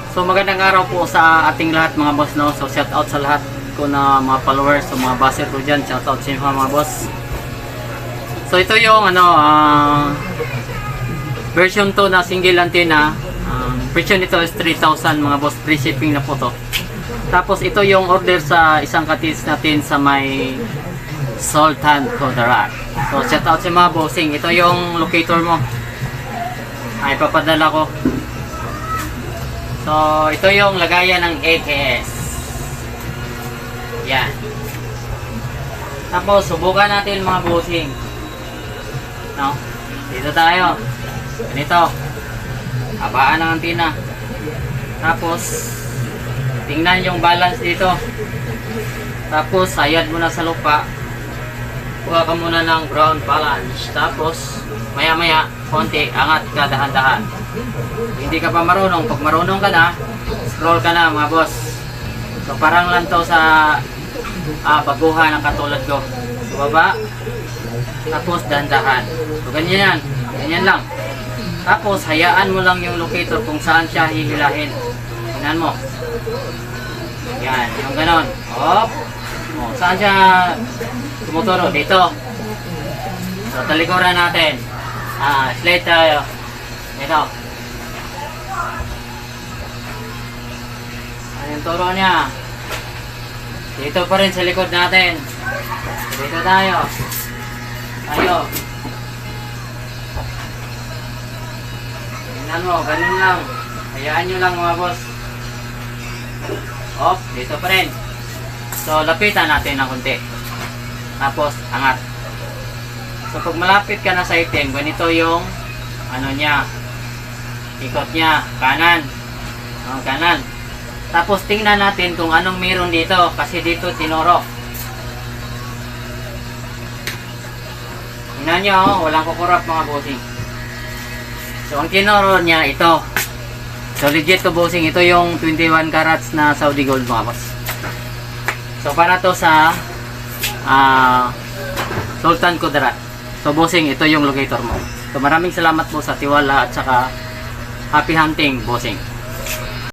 So magandang araw po sa ating lahat mga boss, no. So shout out sa lahat ko na mga followers, so mga baser ko dyan, shout out sa inyo mga boss. So ito yung version 2 na single antenna. Presyo nito is 3,000 mga boss, free shipping na po to. Tapos ito yung order sa isang katis natin sa may Sultan Kudarat. So shout out sa mga bossing, ito yung locator mo, ay papadala ko. So ito yung lagayan ng AKS. Yan. Tapos subukan natin mga bossing, no? Dito tayo, ganito, habaan ng antenna. Tapos tingnan yung balance dito. Tapos hayad mo na sa lupa, kuha ka muna ng ground balance. Tapos maya maya konti, angat ka dahan-dahan. Hindi ka pa marunong, pag marunong ka na, scroll ka na mga boss. So parang lang to sa baguhan ng katulad ko. So baba, tapos dahan-dahan. So ganyan yan, ganyan lang. Tapos hayaan mo lang yung locator kung saan siya hihilahin. Tingnan mo. Yan, yung ganon. Hop. O, saan siya tumuturo? Dito. So talikuran natin. Slide tayo. Dito. Yung turo niya dito pa rin sa likod natin. Dito tayo. Tingnan mo, ganun lang. Hayaan nyo lang mga boss. Off, dito pa rin. So lapitan natin ng konti. Tapos angat. So pag malapit ka na sa item, ganito yung niya, ikot niya, kanan. Kanan. Tapos tingnan natin kung anong meron dito, kasi dito tinuro. Tingnan nyo, walang kukurap mga bossing. So ang tinuro niya ito. So legit to bossing, ito yung 21 carats na Saudi gold mga boss. So para to sa Sultan Kudarat. So bossing, ito yung locator mo. So maraming salamat po sa tiwala at saka happy hunting bossing.